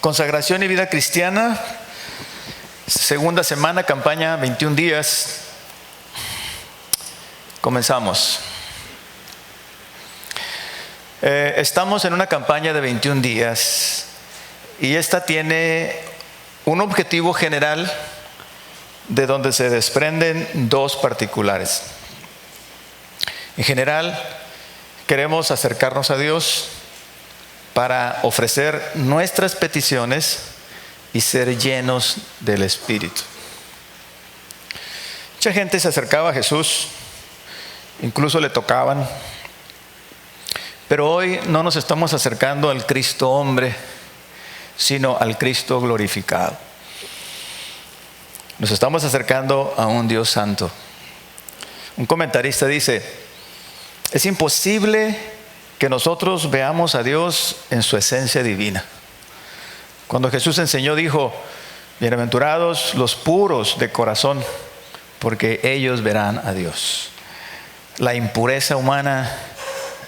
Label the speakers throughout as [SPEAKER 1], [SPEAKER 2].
[SPEAKER 1] Consagración y vida cristiana, segunda semana, campaña 21 días. Comenzamos. Estamos en una campaña de 21 días y esta tiene un objetivo general de donde se desprenden dos particulares. En general, queremos acercarnos a Dios para ofrecer nuestras peticiones y ser llenos del Espíritu. Mucha gente se acercaba a Jesús, incluso le tocaban, pero hoy no nos estamos acercando al Cristo hombre, sino al Cristo glorificado. Nos estamos acercando a un Dios santo. Un comentarista dice: es imposible que nosotros veamos a Dios en su esencia divina. Cuando Jesús enseñó, dijo: bienaventurados los puros de corazón, porque ellos verán a Dios. La impureza humana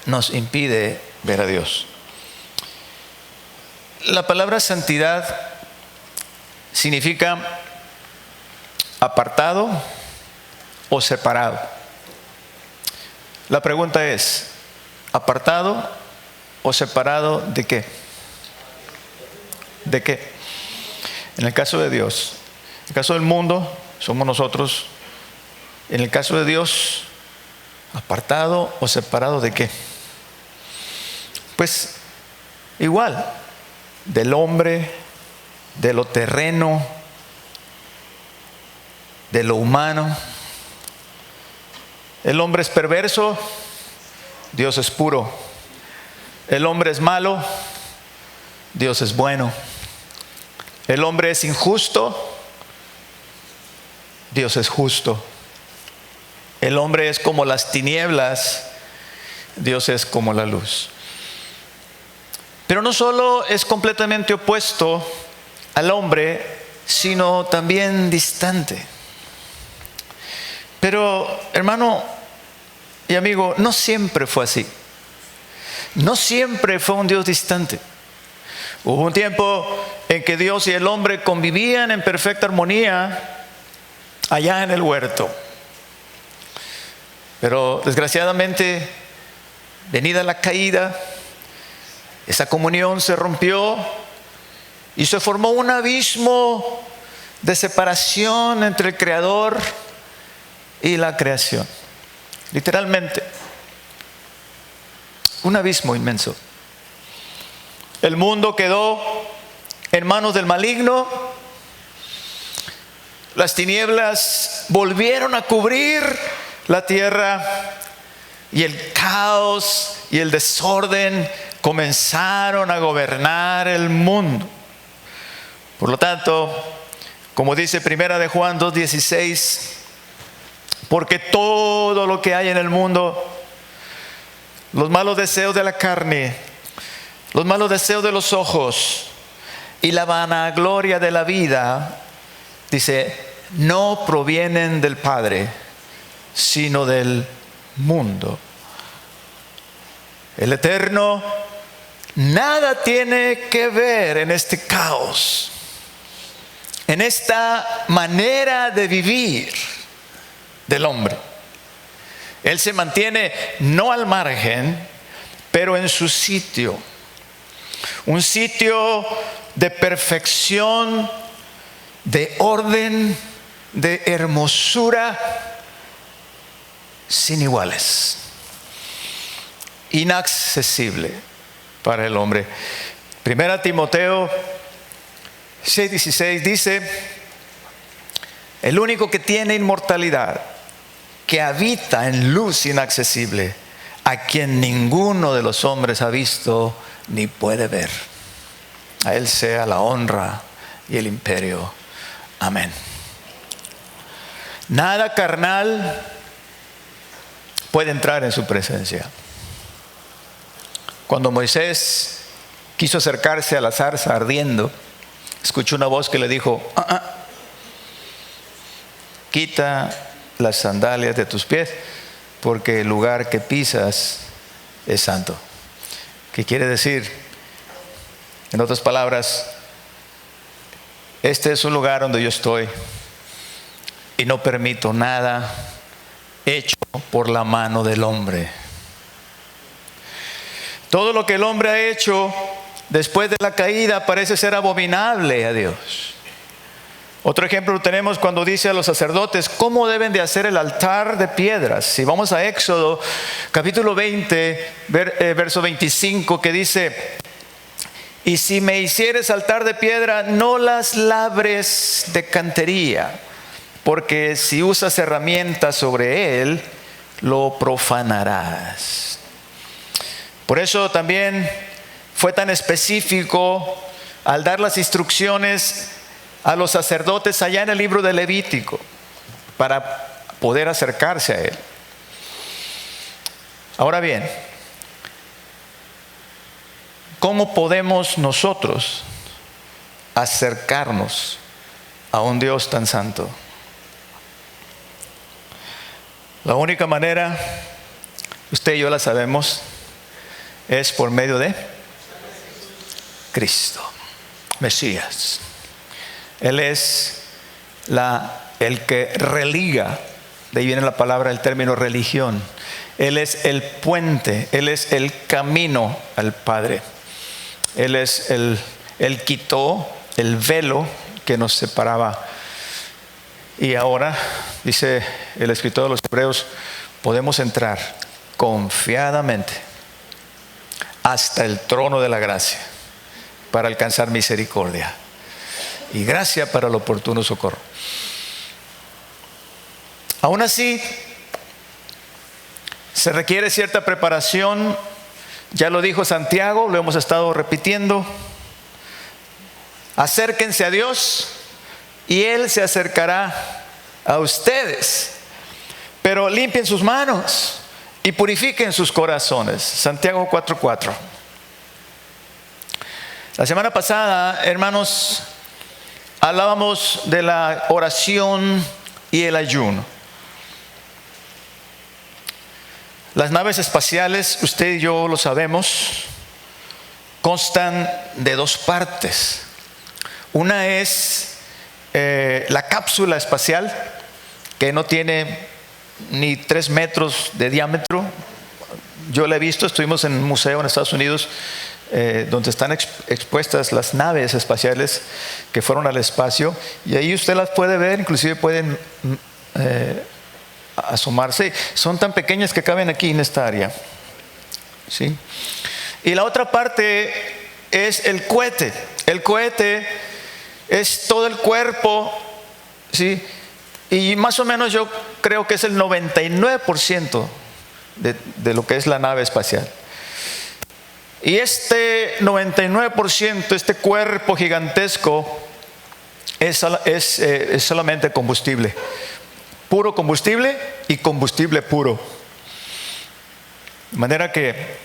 [SPEAKER 1] nos impide ver a Dios. La palabra santidad significa apartado o separado. La pregunta es: ¿apartado o separado de qué? ¿De qué? En el caso de Dios, en el caso del mundo, somos nosotros. En el caso de Dios, ¿apartado o separado de qué? Pues igual, del hombre, de lo terreno, de lo humano. El hombre es perverso, Dios es puro. El hombre es malo, Dios es bueno. El hombre es injusto, Dios es justo. El hombre es como las tinieblas, Dios es como la luz. Pero no solo es completamente opuesto al hombre, sino también distante. Pero, hermano y amigo, no siempre fue así. No siempre fue un Dios distante. Hubo un tiempo en que Dios y el hombre convivían en perfecta armonía allá en el huerto. Pero desgraciadamente, venida la caída, esa comunión se rompió y se formó un abismo de separación entre el Creador y la creación. Literalmente, un abismo inmenso. El mundo quedó en manos del maligno. Las tinieblas volvieron a cubrir la tierra y el caos y el desorden comenzaron a gobernar el mundo. Por lo tanto, como dice Primera de Juan 2:16, porque todo lo que hay en el mundo, los malos deseos de la carne, los malos deseos de los ojos y la vanagloria de la vida, dice, no provienen del Padre, sino del mundo. El Eterno nada tiene que ver en este caos, en esta manera de vivir del hombre. Él se mantiene no al margen, pero en su sitio. Un sitio de perfección, de orden, de hermosura sin iguales. Inaccesible para el hombre. Primera Timoteo 6:16 dice: el único que tiene inmortalidad, que habita en luz inaccesible, a quien ninguno de los hombres ha visto ni puede ver. A Él sea la honra y el imperio. Amén. Nada carnal puede entrar en su presencia. Cuando Moisés quiso acercarse a la zarza ardiendo, escuchó una voz que le dijo: quita las sandalias de tus pies, porque el lugar que pisas es santo. ¿Qué quiere decir? En otras palabras, este es un lugar donde yo estoy y no permito nada hecho por la mano del hombre. Todo lo que el hombre ha hecho después de la caída parece ser abominable a Dios. Otro ejemplo lo tenemos cuando dice a los sacerdotes cómo deben de hacer el altar de piedras. Si vamos a Éxodo capítulo 20, verso 25, que dice: y si me hicieres altar de piedra, no las labres de cantería, porque si usas herramientas sobre él, lo profanarás. Por eso también fue tan específico al dar las instrucciones a los sacerdotes allá en el libro de Levítico para poder acercarse a él. Ahora bien, ¿cómo podemos nosotros acercarnos a un Dios tan santo? La única manera, usted y yo la sabemos, es por medio de Cristo, Mesías. Él es el que religa, de ahí viene la palabra, el término religión. Él es el puente, Él es el camino al Padre. Él quitó el velo que nos separaba. Y ahora, dice el escritor de los Hebreos, podemos entrar confiadamente hasta el trono de la gracia para alcanzar misericordia y gracia para el oportuno socorro. Aún así, se requiere cierta preparación. Ya lo dijo Santiago, lo hemos estado repitiendo. Acérquense a Dios y Él se acercará a ustedes. Pero limpien sus manos y purifiquen sus corazones. Santiago 4:4. La semana pasada, hermanos, hablábamos de la oración y el ayuno. Las naves espaciales, usted y yo lo sabemos, constan de dos partes. Una es la cápsula espacial, que no tiene ni 3 metros de diámetro. Yo la he visto, estuvimos en un museo en Estados Unidos donde están expuestas las naves espaciales que fueron al espacio, y ahí usted las puede ver, inclusive pueden asomarse. Son tan pequeñas que caben aquí en esta área, ¿sí? Y la otra parte es el cohete. El cohete es todo el cuerpo, ¿sí? Y más o menos yo creo que es el 99% de lo que es la nave espacial. Y este 99%, este cuerpo gigantesco, es solamente combustible. Puro combustible y combustible puro. De manera que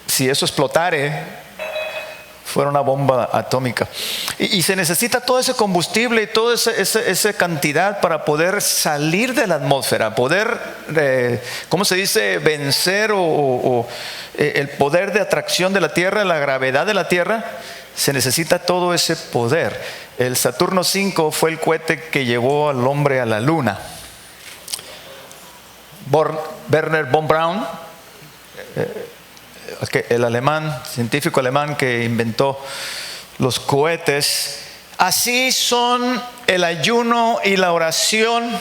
[SPEAKER 1] si eso explotare, fuera una bomba atómica. Y se necesita todo ese combustible y toda esa cantidad para poder salir de la atmósfera, poder, ¿cómo se dice?, vencer el poder de atracción de la Tierra, la gravedad de la Tierra. Se necesita todo ese poder. El Saturno V fue el cohete que llevó al hombre a la Luna. Wernher von Braun, el alemán, científico alemán que inventó los cohetes. Así son el ayuno y la oración,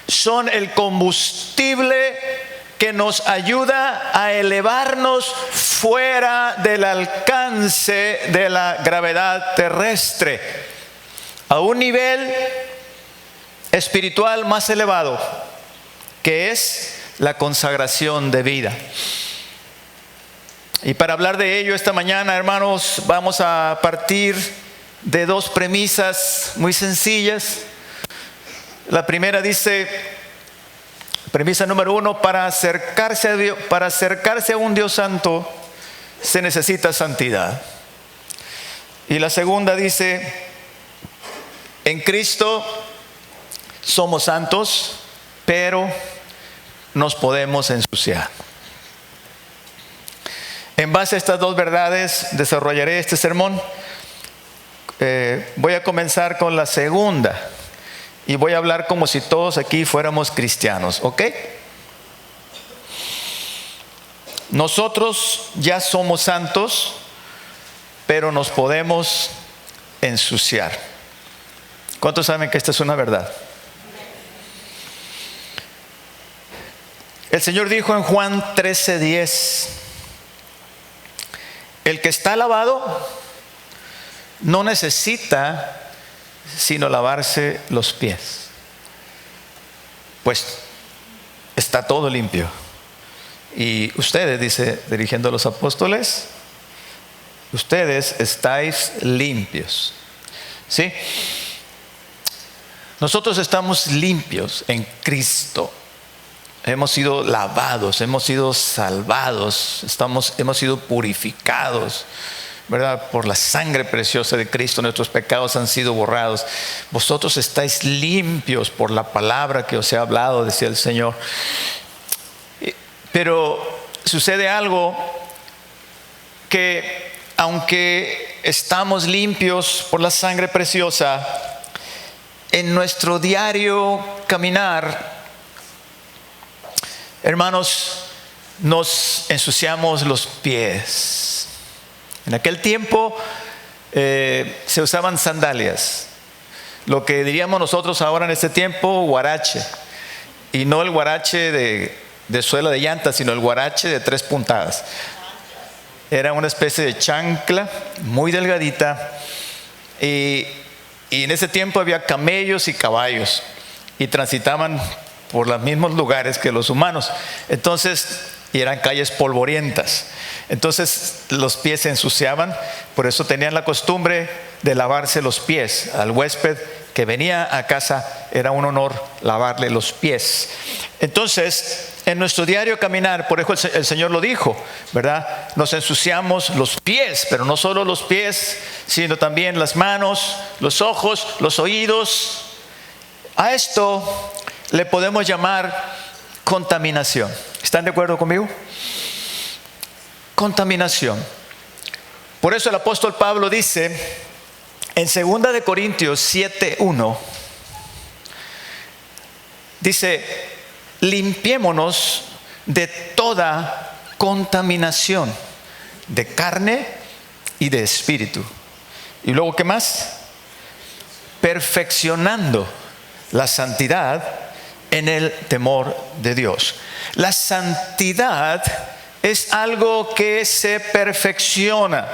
[SPEAKER 1] son el combustible que nos ayuda a elevarnos fuera del alcance de la gravedad terrestre, a un nivel espiritual más elevado, que es la consagración de vida. Y para hablar de ello esta mañana, hermanos, vamos a partir de dos premisas muy sencillas. La primera dice, premisa número 1, para acercarse a Dios, para acercarse a un Dios santo, se necesita santidad. Y la segunda dice, en Cristo somos santos, pero nos podemos ensuciar. En base a estas dos verdades desarrollaré este sermón. voy a comenzar con la segunda. Y voy a hablar como si todos aquí fuéramos cristianos, ¿ok? Nosotros ya somos santos, pero nos podemos ensuciar. ¿Cuántos saben que esta es una verdad? El Señor dijo en Juan 13:10, el que está lavado no necesita sino lavarse los pies, pues está todo limpio. Y ustedes, dice, dirigiendo a los apóstoles, ustedes estáis limpios. ¿Sí? Nosotros estamos limpios en Cristo. Hemos sido lavados, hemos sido salvados, hemos sido purificados, ¿verdad? Por la sangre preciosa de Cristo, nuestros pecados han sido borrados. Vosotros estáis limpios por la palabra que os he hablado, decía el Señor. Pero sucede algo, que aunque estamos limpios por la sangre preciosa, en nuestro diario caminar, hermanos, nos ensuciamos los pies. En aquel tiempo se usaban sandalias, lo que diríamos nosotros ahora en este tiempo, huarache. Y no el huarache de suela de llanta, sino el huarache de 3 puntadas. Era una especie de chancla muy delgadita. Y en ese tiempo había camellos y caballos, y transitaban por los mismos lugares que los humanos. Entonces, y eran calles polvorientas. Entonces los pies se ensuciaban. Por eso tenían la costumbre de lavarse los pies. Al huésped que venía a casa era un honor lavarle los pies. Entonces, en nuestro diario caminar, por eso el Señor lo dijo, ¿verdad? Nos ensuciamos los pies, pero no solo los pies, sino también las manos, los ojos, los oídos. A esto le podemos llamar contaminación. ¿Están de acuerdo conmigo? Contaminación. Por eso el apóstol Pablo dice en 2 de Corintios 7:1, dice: limpiémonos de toda contaminación de carne y de espíritu. Y luego, ¿qué más? Perfeccionando la santidad en el temor de Dios. La santidad es algo que se perfecciona.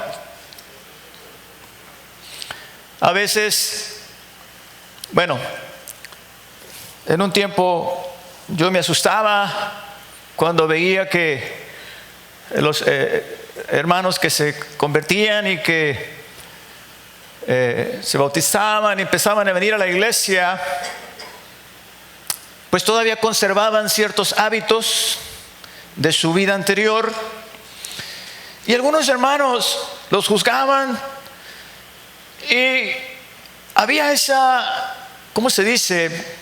[SPEAKER 1] A veces, bueno, en un tiempo yo me asustaba cuando veía que los hermanos que se convertían y que se bautizaban y empezaban a venir a la iglesia, pues todavía conservaban ciertos hábitos de su vida anterior, y algunos hermanos los juzgaban, y había esa, ¿cómo se dice?,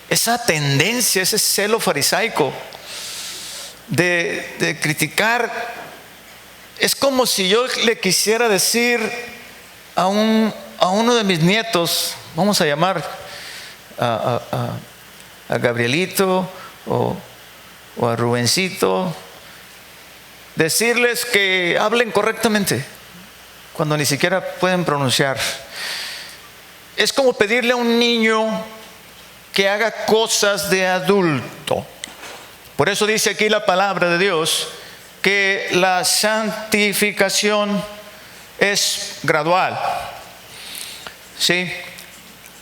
[SPEAKER 1] esa tendencia, ese celo farisaico de criticar. Es como si yo le quisiera decir a uno de mis nietos, vamos a llamar a Gabrielito o a Rubencito, decirles que hablen correctamente cuando ni siquiera pueden pronunciar. Es como pedirle a un niño que haga cosas de adulto. Por eso dice aquí la palabra de Dios que la santificación es gradual. ¿Sí?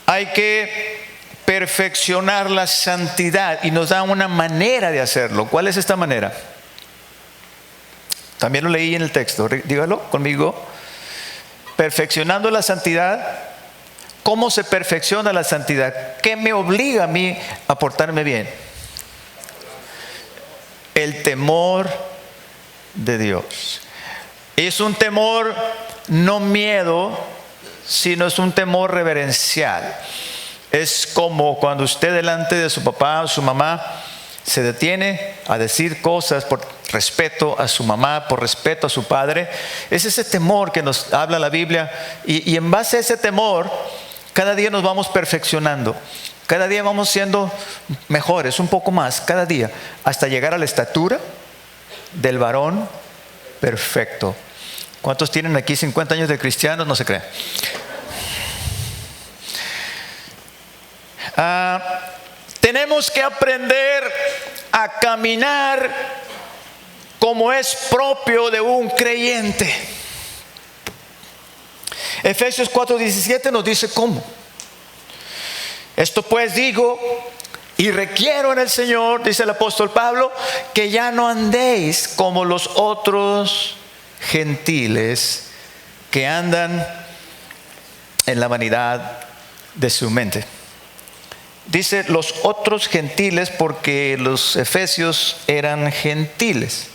[SPEAKER 1] Hay que perfeccionar la santidad, y nos da una manera de hacerlo. ¿Cuál es esta manera? También lo leí en el texto, dígalo conmigo. Perfeccionando la santidad. ¿Cómo se perfecciona la santidad? ¿Qué me obliga a mí a portarme bien? El temor de Dios. Es un temor, no miedo, sino es un temor reverencial. Es como cuando usted delante de su papá o su mamá se detiene a decir cosas respeto a su mamá, por respeto a su padre. Es ese temor que nos habla la Biblia. Y en base a ese temor, cada día nos vamos perfeccionando. Cada día vamos siendo mejores, un poco más, cada día, hasta llegar a la estatura del varón perfecto. ¿Cuántos tienen aquí 50 años de cristianos? No se crean. Tenemos que aprender a caminar como es propio de un creyente. Efesios 4:17 nos dice cómo. Esto pues digo y requiero en el Señor, dice el apóstol Pablo, que ya no andéis como los otros gentiles que andan en la vanidad de su mente. Dice los otros gentiles porque los efesios eran gentiles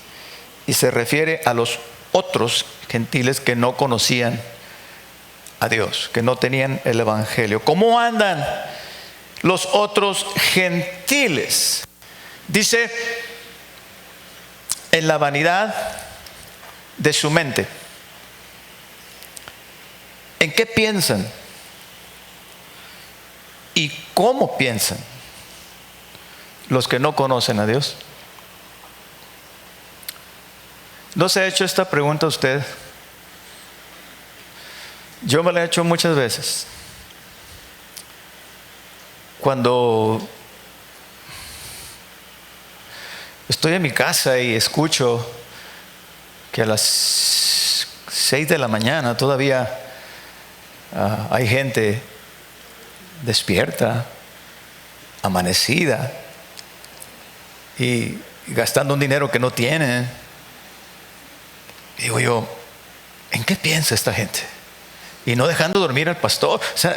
[SPEAKER 1] y se refiere a los otros gentiles que no conocían a Dios, que no tenían el evangelio. ¿Cómo andan los otros gentiles? Dice, en la vanidad de su mente. ¿En qué piensan? ¿Y cómo piensan los que no conocen a Dios? ¿No se ha hecho esta pregunta a usted? Yo me la he hecho muchas veces. Cuando estoy en mi casa y escucho que a las 6 de la mañana todavía hay gente despierta, amanecida y gastando un dinero que no tienen, digo yo, ¿en qué piensa esta gente? Y no dejando dormir al pastor. O sea,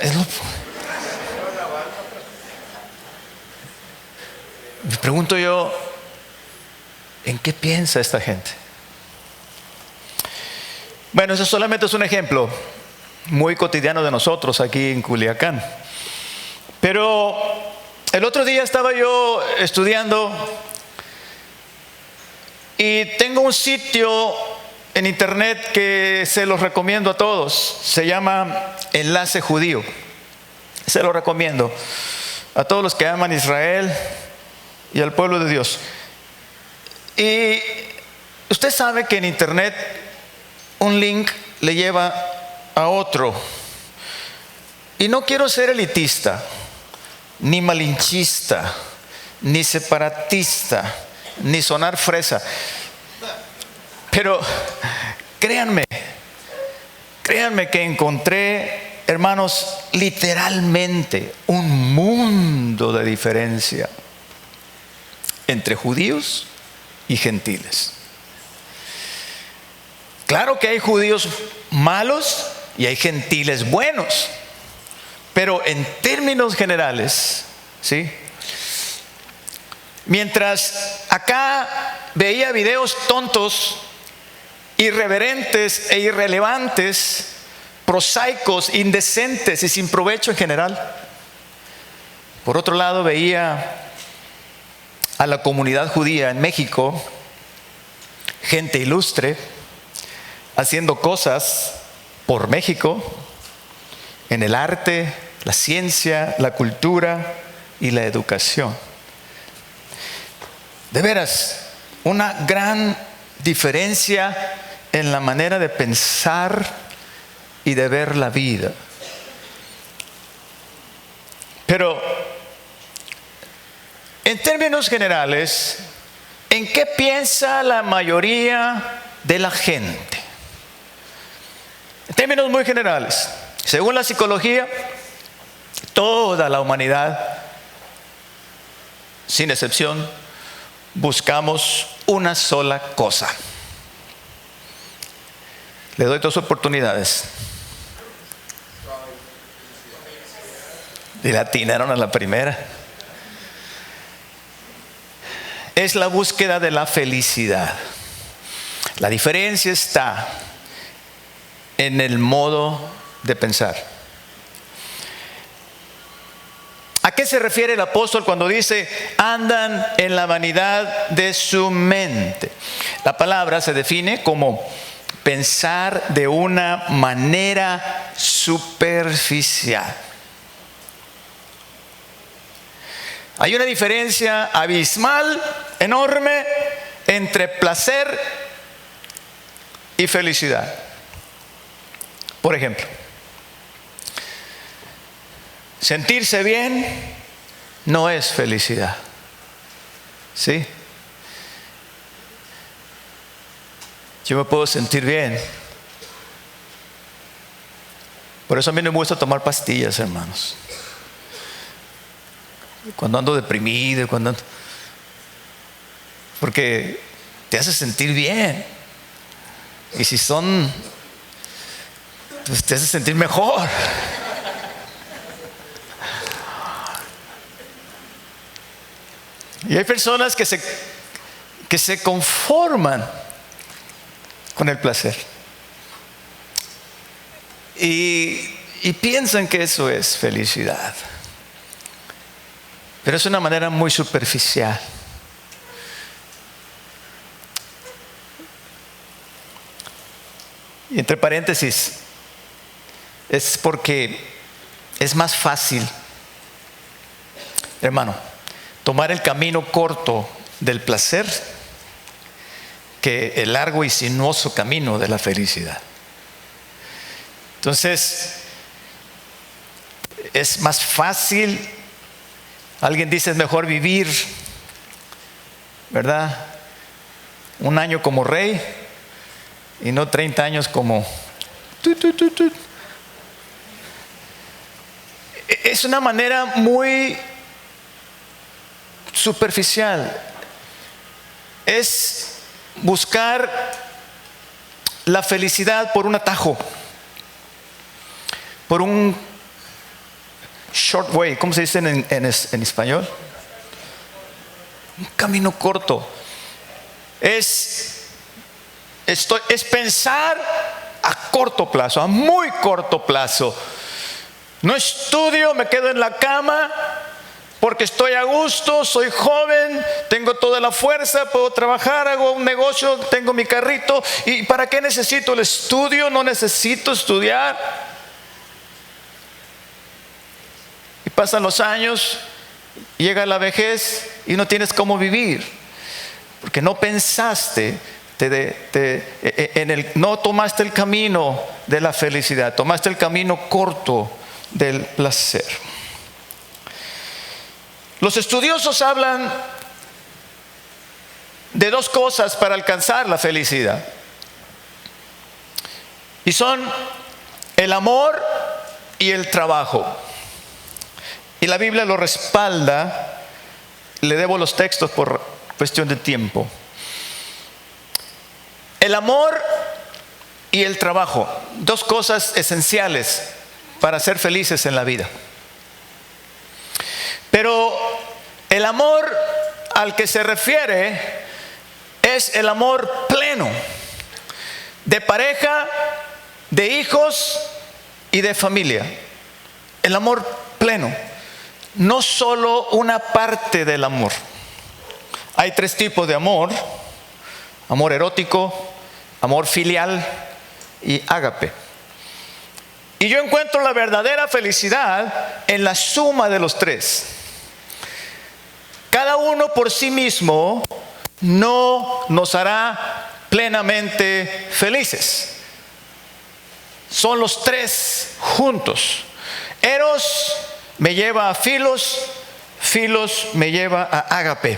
[SPEAKER 1] me pregunto yo, ¿en qué piensa esta gente? Bueno, eso solamente es un ejemplo muy cotidiano de nosotros aquí en Culiacán. Pero el otro día estaba yo estudiando y tengo un sitio en internet que se los recomiendo a todos. Se llama Enlace Judío. Se lo recomiendo a todos los que aman Israel y al pueblo de Dios. Y usted sabe que en internet un link le lleva a otro. Y no quiero ser elitista, ni malinchista, ni separatista, ni sonar fresa. Pero créanme que encontré, hermanos, literalmente un mundo de diferencia entre judíos y gentiles. Claro que hay judíos malos y hay gentiles buenos, pero en términos generales, ¿sí? Mientras acá veía videos tontos, irreverentes e irrelevantes, prosaicos, indecentes y sin provecho en general, por otro lado veía a la comunidad judía en México, gente ilustre, haciendo cosas por México, en el arte, la ciencia, la cultura y la educación. De veras, una gran diferencia en la manera de pensar y de ver la vida. Pero, en términos generales, ¿en qué piensa la mayoría de la gente? En términos muy generales, según la psicología, toda la humanidad, sin excepción, buscamos una sola cosa. Le doy 2 oportunidades. Y la atinaron a la primera. Es la búsqueda de la felicidad. La diferencia está en el modo de pensar. ¿A qué se refiere el apóstol cuando dice andan en la vanidad de su mente? La palabra se define como pensar de una manera superficial. Hay una diferencia abismal, enorme, entre placer y felicidad. Por ejemplo, sentirse bien no es felicidad. ¿Sí? Yo me puedo sentir bien. Por eso a mí no me gusta tomar pastillas, hermanos. Cuando ando deprimido, porque te hace sentir bien. Y si son, pues te hace sentir mejor. Y hay personas que se conforman con el placer y piensan que eso es felicidad. Pero es una manera muy superficial. Y entre paréntesis, es porque es más fácil, hermano, tomar el camino corto del placer que el largo y sinuoso camino de la felicidad. Entonces, es más fácil. Alguien dice, es mejor vivir, ¿verdad?, un año como rey y no 30 años como Es una manera muy superficial. Es buscar la felicidad por un atajo, por un short way. ¿Cómo se dice en español? Un camino corto. Es pensar a corto plazo, a muy corto plazo. No estudio, me quedo en la cama porque estoy a gusto, soy joven, tengo toda la fuerza, puedo trabajar, hago un negocio, tengo mi carrito. ¿Y para qué necesito el estudio? No necesito estudiar. Y pasan los años, llega la vejez y no tienes cómo vivir, porque no pensaste, no tomaste el camino de la felicidad, tomaste el camino corto del placer. Los estudiosos hablan de dos cosas para alcanzar la felicidad, y son el amor y el trabajo. Y la Biblia lo respalda. Le debo los textos por cuestión de tiempo. El amor y el trabajo, dos cosas esenciales para ser felices en la vida. Pero el amor al que se refiere es el amor pleno, de pareja, de hijos y de familia. El amor pleno, no solo una parte del amor. Hay tres tipos de amor: amor erótico, amor filial y ágape. Y yo encuentro la verdadera felicidad en la suma de los tres. Cada uno por sí mismo no nos hará plenamente felices. Son los tres juntos. Eros me lleva a Filos, Filos me lleva a ágape.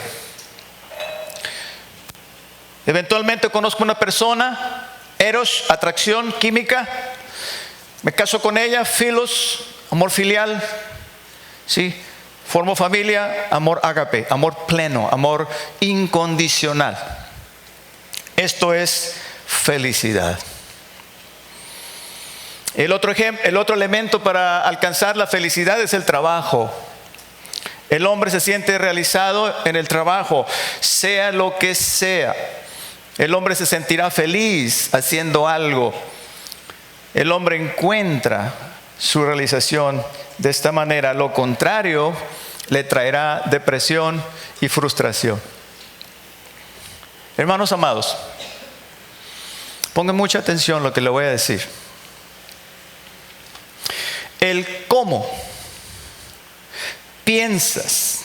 [SPEAKER 1] Eventualmente conozco una persona, Eros, atracción química, me caso con ella, Filos, amor filial, ¿sí? Formo familia, amor ágape, amor pleno, amor incondicional. Esto es felicidad. El otro elemento para alcanzar la felicidad es el trabajo. El hombre se siente realizado en el trabajo, sea lo que sea. El hombre se sentirá feliz haciendo algo. El hombre encuentra su realización de esta manera. Lo contrario le traerá depresión y frustración. Hermanos amados, pongan mucha atención a lo que le voy a decir. El cómo piensas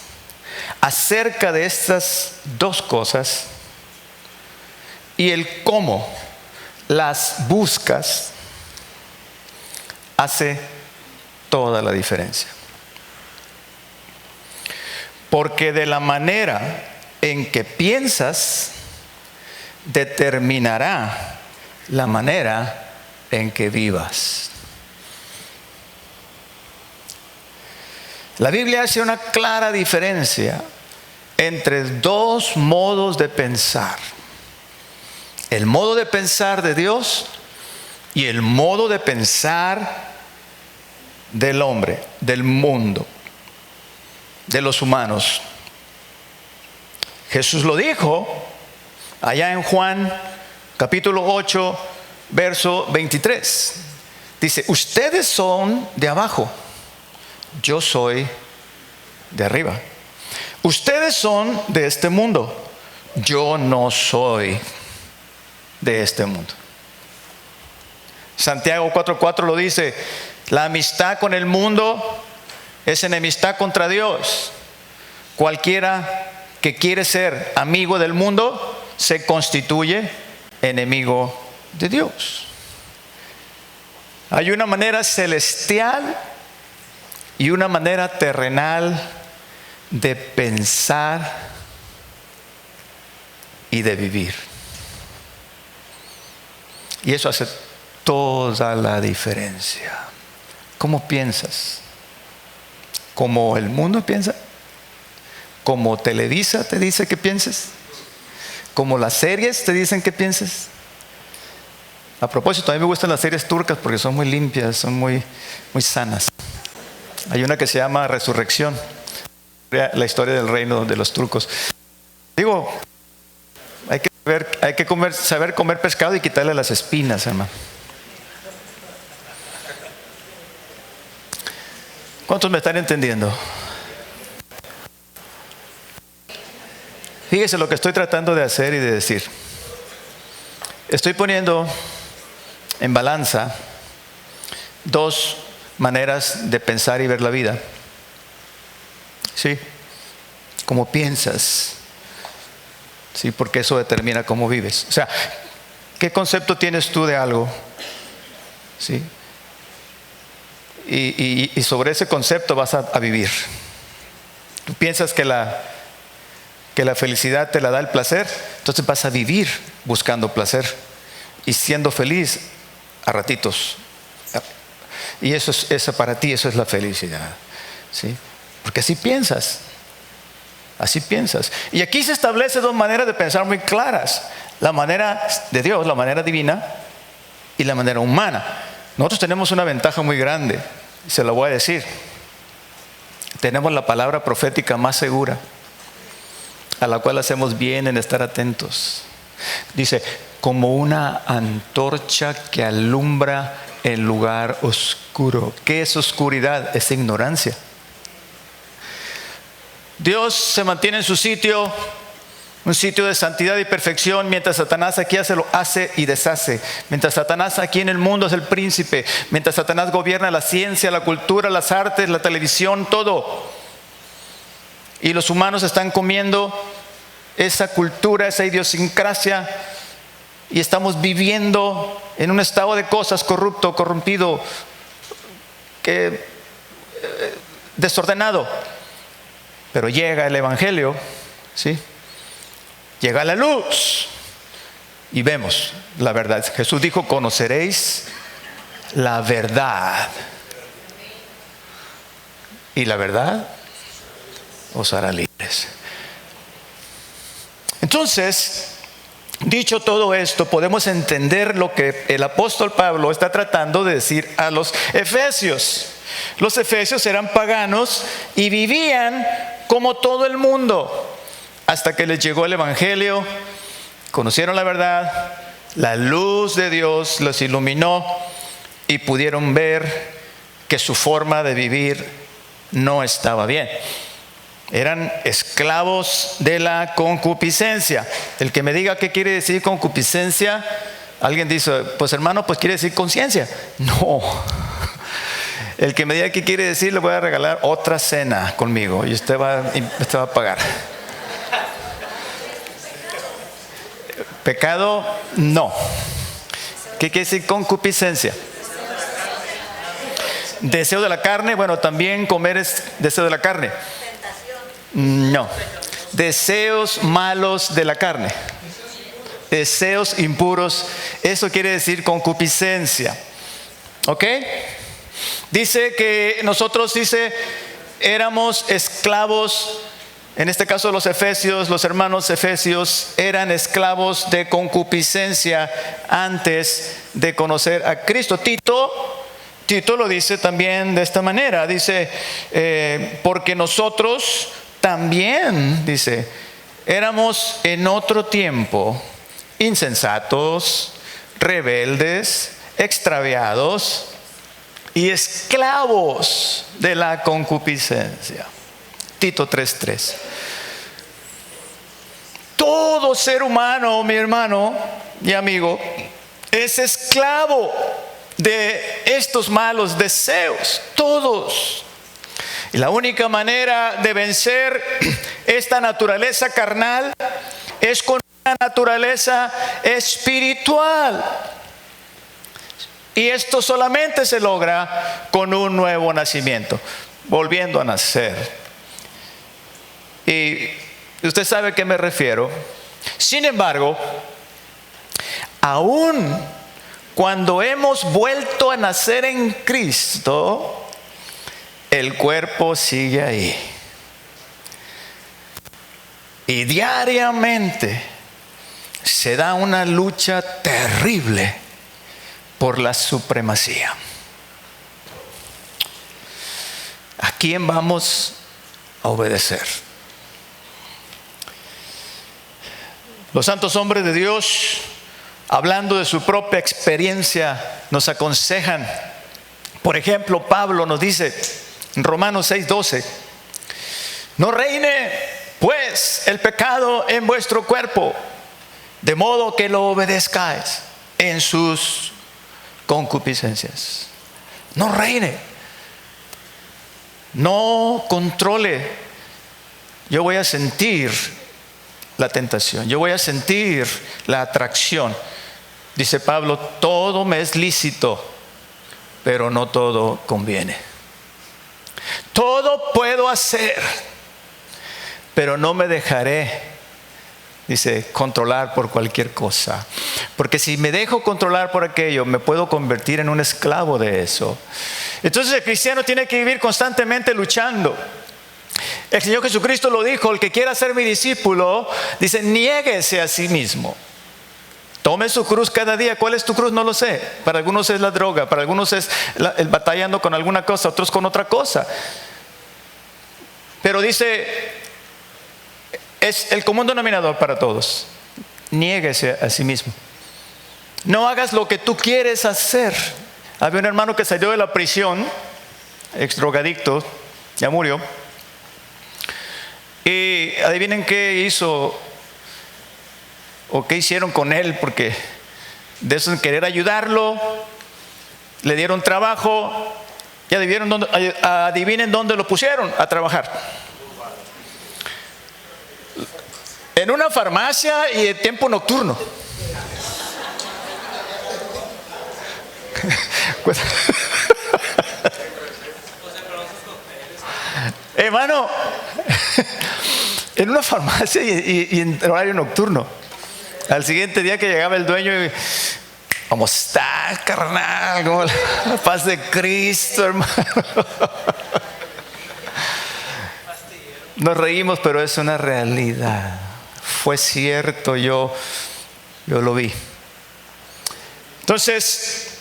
[SPEAKER 1] acerca de estas dos cosas y el cómo las buscas hace toda la diferencia. Porque de la manera en que piensas determinará la manera en que vivas. La Biblia hace una clara diferencia entre dos modos de pensar: el modo de pensar de Dios y el modo de pensar del hombre, del mundo, de los humanos. Jesús lo dijo allá en Juan capítulo 8 verso 23. Dice: ustedes son de abajo, yo soy de arriba. Ustedes son de este mundo, yo no soy de este mundo. Santiago 4:4 lo dice: la amistad con el mundo es enemistad contra Dios. Cualquiera que quiere ser amigo del mundo se constituye enemigo de Dios. Hay una manera celestial y una manera terrenal de pensar y de vivir. Y eso hace toda la diferencia. ¿Cómo piensas? ¿Cómo el mundo piensa? ¿Cómo Televisa te dice que pienses? ¿Cómo las series te dicen que pienses? A propósito, a mí me gustan las series turcas porque son muy limpias, son muy sanas. Hay una que se llama Resurrección, la historia del reino de los turcos. Digo, hay que saber comer pescado y quitarle las espinas, hermano. ¿Cuántos me están entendiendo? Fíjese lo que estoy tratando de hacer y de decir. Estoy poniendo en balanza dos maneras de pensar y ver la vida. ¿Sí? Cómo piensas. Sí, porque eso determina cómo vives. O sea, ¿qué concepto tienes tú de algo? ¿Sí? Y sobre ese concepto vas a vivir. Tú piensas que la felicidad te la da el placer, entonces vas a vivir buscando placer y siendo feliz a ratitos. Y eso para ti, eso es la felicidad. ¿Sí? Porque así piensas. Así piensas. Y aquí se establece dos maneras de pensar muy claras: la manera de Dios, la manera divina, y la manera humana. Nosotros tenemos una ventaja muy grande, se la voy a decir. Tenemos la palabra profética más segura, a la cual hacemos bien en estar atentos. Dice: como una antorcha que alumbra el lugar oscuro. ¿Qué es oscuridad? Es ignorancia. Dios se mantiene en su sitio, un sitio de santidad y perfección, mientras Satanás aquí hace y deshace. Mientras Satanás aquí en el mundo es el príncipe. Mientras Satanás gobierna la ciencia, la cultura, las artes, la televisión, todo. Y los humanos están comiendo esa cultura, esa idiosincrasia, y estamos viviendo en un estado de cosas corrupto, corrompido, desordenado. Pero llega el Evangelio, ¿sí? Llega la luz y vemos la verdad. Jesús dijo: conoceréis la verdad, y la verdad os hará libres. Entonces, dicho todo esto, podemos entender lo que el apóstol Pablo está tratando de decir a los efesios. Los efesios eran paganos y vivían como todo el mundo, hasta que les llegó el Evangelio, conocieron la verdad, la luz de Dios los iluminó y pudieron ver que su forma de vivir no estaba bien. Eran esclavos de la concupiscencia. El que me diga qué quiere decir concupiscencia, alguien dice, pues hermano, pues quiere decir conciencia. No. El que me diga qué quiere decir, le voy a regalar otra cena conmigo y usted va a pagar. Pecado, no. ¿Qué quiere decir concupiscencia? Deseo de la carne, bueno, también comer es deseo de la carne. No. Deseos malos de la carne. Deseos impuros. Eso quiere decir concupiscencia. ¿Ok? Dice que nosotros, éramos esclavos. En este caso los efesios, los hermanos efesios eran esclavos de concupiscencia antes de conocer a Cristo. Tito lo dice también de esta manera. Dice, porque nosotros también, dice, éramos en otro tiempo insensatos, rebeldes, extraviados y esclavos de la concupiscencia. Tito 3:3. Todo ser humano, mi hermano y amigo, es esclavo de estos malos deseos, todos. Y la única manera de vencer esta naturaleza carnal es con una naturaleza espiritual. Y esto solamente se logra con un nuevo nacimiento, volviendo a nacer. Y usted sabe a qué me refiero. Sin embargo, aún cuando hemos vuelto a nacer en Cristo, el cuerpo sigue ahí. Y diariamente se da una lucha terrible por la supremacía. ¿A quién vamos a obedecer? Los santos hombres de Dios, hablando de su propia experiencia, nos aconsejan. Por ejemplo, Pablo nos dice en Romanos 6:12: no reine pues el pecado en vuestro cuerpo, de modo que lo obedezcáis en sus concupiscencias. No reine, no controle. Yo voy a sentir la tentación, yo voy a sentir la atracción. Dice Pablo, todo me es lícito, pero no todo conviene. Todo puedo hacer, pero no me dejaré, dice, controlar por cualquier cosa. Porque si me dejo controlar por aquello, me puedo convertir en un esclavo de eso. Entonces el cristiano tiene que vivir constantemente luchando. El Señor Jesucristo lo dijo: el que quiera ser mi discípulo, dice, niéguese a sí mismo. Tome su cruz cada día. ¿Cuál es tu cruz? No lo sé. Para algunos es la droga, para algunos es el batallando con alguna cosa, otros con otra cosa. Pero dice, es el común denominador para todos: niéguese a sí mismo. No hagas lo que tú quieres hacer. Había un hermano que salió de la prisión, ex drogadicto, ya murió. Y adivinen qué hizo o qué hicieron con él, porque de eso, en querer ayudarlo, le dieron trabajo. Y adivinen dónde lo pusieron a trabajar. En una farmacia y de tiempo nocturno. Hermano, en una farmacia y en horario nocturno. Al siguiente día que llegaba el dueño y, ¿cómo estás, carnal? ¿Cómo la paz de Cristo, hermano? Nos reímos, pero es una realidad. Fue cierto, yo lo vi. Entonces,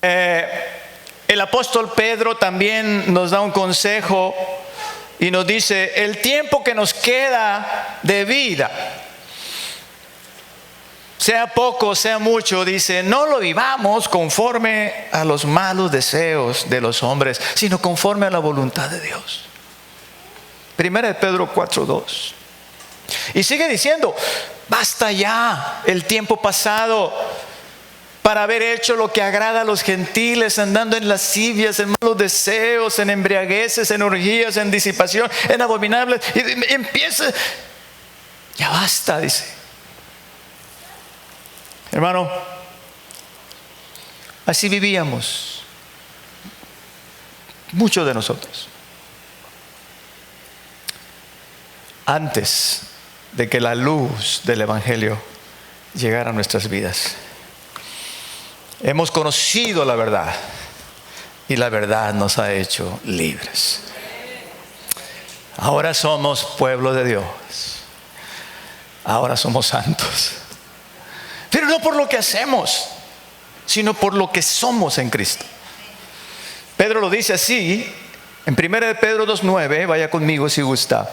[SPEAKER 1] el apóstol Pedro también nos da un consejo y nos dice: el tiempo que nos queda de vida, sea poco, sea mucho, dice, no lo vivamos conforme a los malos deseos de los hombres, sino conforme a la voluntad de Dios. Primera de Pedro 4:2. Y sigue diciendo: basta ya el tiempo pasado para haber hecho lo que agrada a los gentiles, andando en lascivias, en malos deseos, en embriagueces, en orgías, en disipación, en abominables. Y empieza, ya basta, dice. Hermano, así vivíamos muchos de nosotros antes de que la luz del Evangelio llegara a nuestras vidas. Hemos conocido la verdad y la verdad nos ha hecho libres. Ahora somos pueblo de Dios. Ahora somos santos. Pero no por lo que hacemos, sino por lo que somos en Cristo. Pedro lo dice así en 1 de Pedro 2:9. Vaya conmigo si gusta.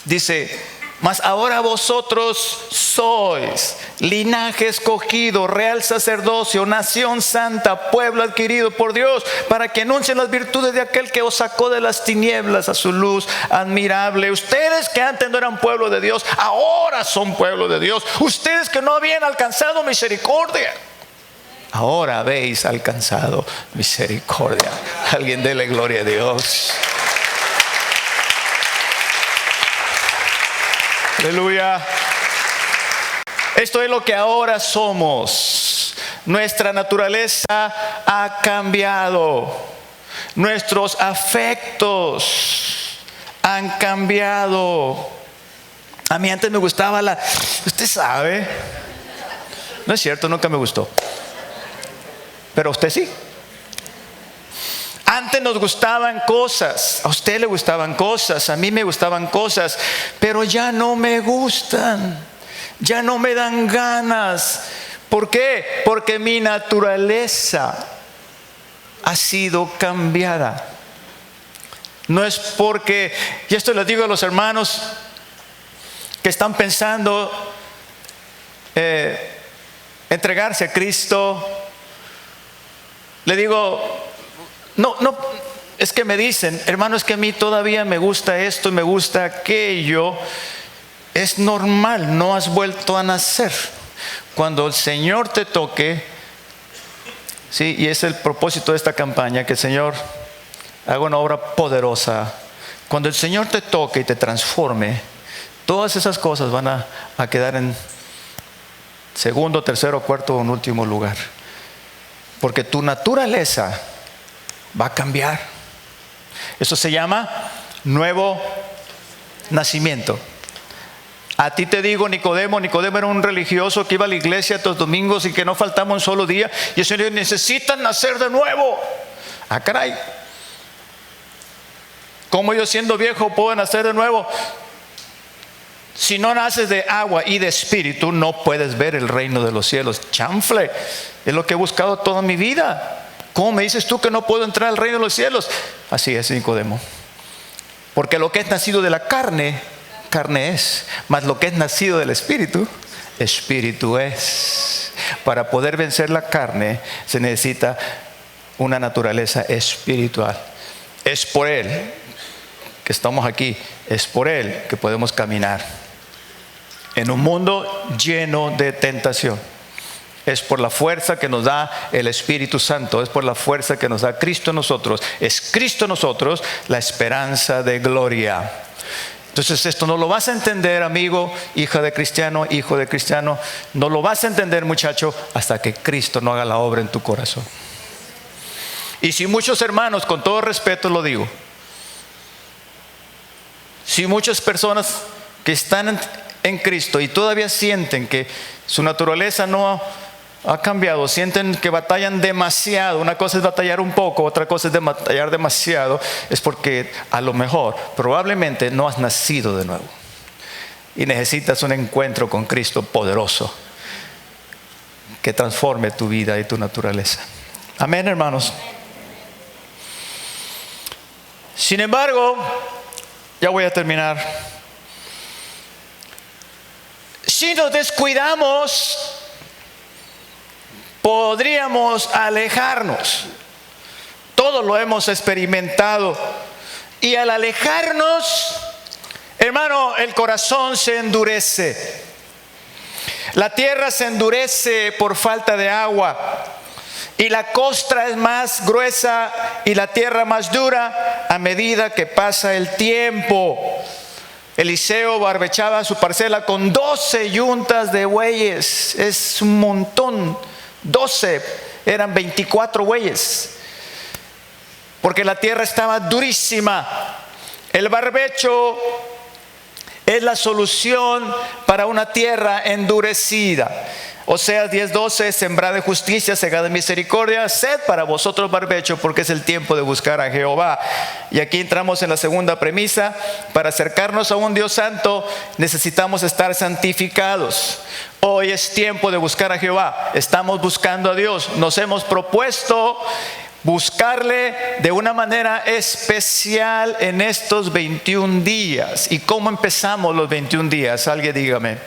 [SPEAKER 1] Dice: mas ahora vosotros sois linaje escogido, real sacerdocio, nación santa, pueblo adquirido por Dios, para que anuncien las virtudes de aquel que os sacó de las tinieblas a su luz admirable. Ustedes que antes no eran pueblo de Dios, ahora son pueblo de Dios. Ustedes que no habían alcanzado misericordia, ahora habéis alcanzado misericordia. Alguien dele gloria a Dios. Aleluya. Esto es lo que ahora somos. Nuestra naturaleza ha cambiado. Nuestros afectos han cambiado. A mí antes me gustaba usted sabe. No es cierto, nunca me gustó. Pero a usted sí. Antes nos gustaban cosas, a usted le gustaban cosas, a mí me gustaban cosas, pero ya no me gustan, ya no me dan ganas. ¿Por qué? Porque mi naturaleza ha sido cambiada. No es porque, y esto les digo a los hermanos que están pensando entregarse a Cristo, le digo: no, es que me dicen, hermano, es que a mí todavía me gusta esto y me gusta aquello. Es normal, no has vuelto a nacer. Cuando el Señor te toque, sí, y es el propósito de esta campaña, que el Señor haga una obra poderosa. Cuando el Señor te toque y te transforme, todas esas cosas van a quedar en segundo, tercero, cuarto o en último lugar. Porque tu naturaleza va a cambiar. Eso se llama nuevo nacimiento. A ti te digo, Nicodemo era un religioso que iba a la iglesia todos los domingos y que no faltaba un solo día. Y el Señor: necesitan nacer de nuevo. Ah, caray. ¿Cómo yo, siendo viejo, puedo nacer de nuevo? Si no naces de agua y de espíritu, no puedes ver el reino de los cielos. Chanfle, es lo que he buscado toda mi vida. ¿Cómo me dices tú que no puedo entrar al reino de los cielos? Así es, Nicodemo. Porque lo que es nacido de la carne, carne es. Mas lo que es nacido del espíritu, espíritu es. Para poder vencer la carne se necesita una naturaleza espiritual. Es por Él que estamos aquí. Es por Él que podemos caminar en un mundo lleno de tentación. Es por la fuerza que nos da el Espíritu Santo. Es por la fuerza que nos da Cristo en nosotros. Es Cristo en nosotros la esperanza de gloria. Entonces esto no lo vas a entender, amigo, hija de cristiano, hijo de cristiano. No lo vas a entender, muchacho, hasta que Cristo no haga la obra en tu corazón. Y si muchos hermanos, con todo respeto lo digo, si muchas personas que están en Cristo y todavía sienten que su naturaleza no ha cambiado, sienten que batallan demasiado. Una cosa es batallar un poco, otra cosa es batallar demasiado. Es porque a lo mejor, probablemente no has nacido de nuevo y necesitas un encuentro con Cristo poderoso que transforme tu vida y tu naturaleza. Amén, hermanos. Sin embargo, ya voy a terminar. Si nos descuidamos, podríamos alejarnos. Todos lo hemos experimentado. Y al alejarnos, Hermano, el corazón se endurece. La tierra se endurece por falta de agua. Y la costra es más gruesa y la tierra más dura a medida que pasa el tiempo. Eliseo barbechaba su parcela con 12 yuntas de bueyes. Es un montón. 12, eran 24 bueyes. Porque la tierra estaba durísima. El barbecho es la solución para una tierra endurecida. Oseas 10:12, sembrad de justicia, segad de misericordia, sed para vosotros barbecho, porque es el tiempo de buscar a Jehová. Y aquí entramos en la segunda premisa: para acercarnos a un Dios santo necesitamos estar santificados. Hoy es tiempo de buscar a Jehová, estamos buscando a Dios, nos hemos propuesto buscarle de una manera especial en estos 21 días. ¿Y cómo empezamos los 21 días? Alguien dígame.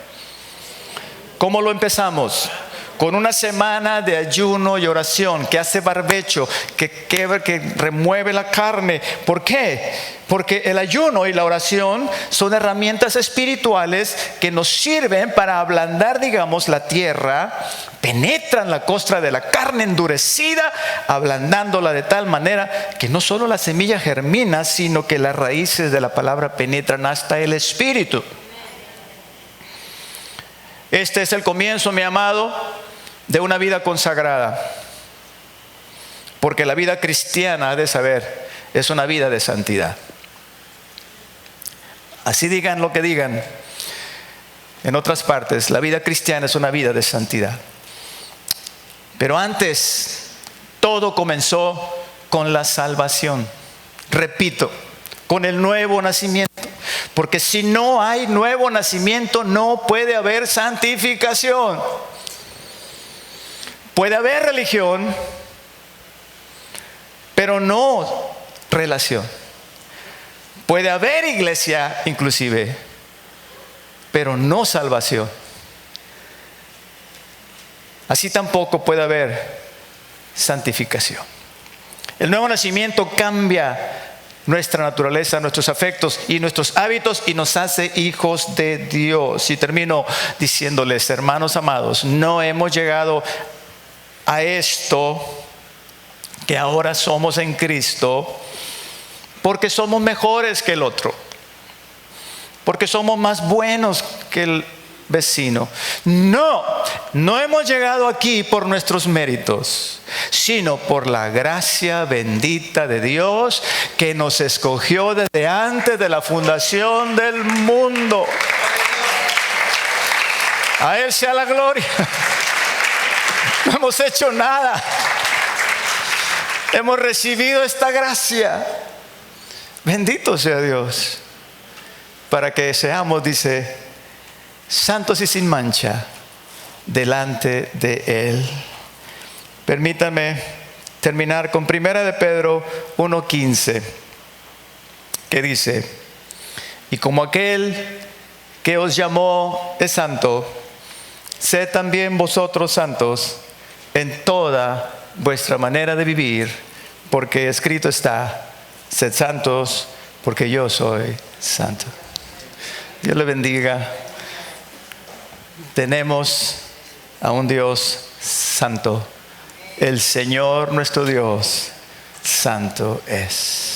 [SPEAKER 1] ¿Cómo lo empezamos? Con una semana de ayuno y oración que hace barbecho, que quebra, que remueve la carne. ¿Por qué? Porque el ayuno y la oración son herramientas espirituales que nos sirven para ablandar, digamos, la tierra, penetran la costra de la carne endurecida, ablandándola de tal manera que no solo la semilla germina, sino que las raíces de la palabra penetran hasta el espíritu. Este es el comienzo, mi amado, de una vida consagrada. Porque la vida cristiana, ha de saber, es una vida de santidad. Así digan lo que digan en otras partes, la vida cristiana es una vida de santidad. Pero antes, todo comenzó con la salvación. Repito, con el nuevo nacimiento. Porque si no hay nuevo nacimiento, no puede haber santificación. Puede haber religión, pero no relación. Puede haber iglesia inclusive, pero no salvación. Así tampoco puede haber santificación. El nuevo nacimiento cambia nuestra naturaleza, nuestros afectos y nuestros hábitos y nos hace hijos de Dios. Y termino diciéndoles, hermanos amados, no hemos llegado a esto que ahora somos en Cristo porque somos mejores que el otro, porque somos más buenos que el vecino. No hemos llegado aquí por nuestros méritos, sino por la gracia bendita de Dios que nos escogió desde antes de la fundación del mundo. A Él sea la gloria. No hemos hecho nada. Hemos recibido esta gracia. Bendito sea Dios. Para que seamos, dice, santos y sin mancha delante de Él. Permítanme terminar con 1 de Pedro 1:15, que dice: y como aquel que os llamó es santo, sed también vosotros santos en toda vuestra manera de vivir, porque escrito está: sed santos, porque yo soy santo. Dios le bendiga. Tenemos a un Dios santo. El Señor nuestro Dios santo es.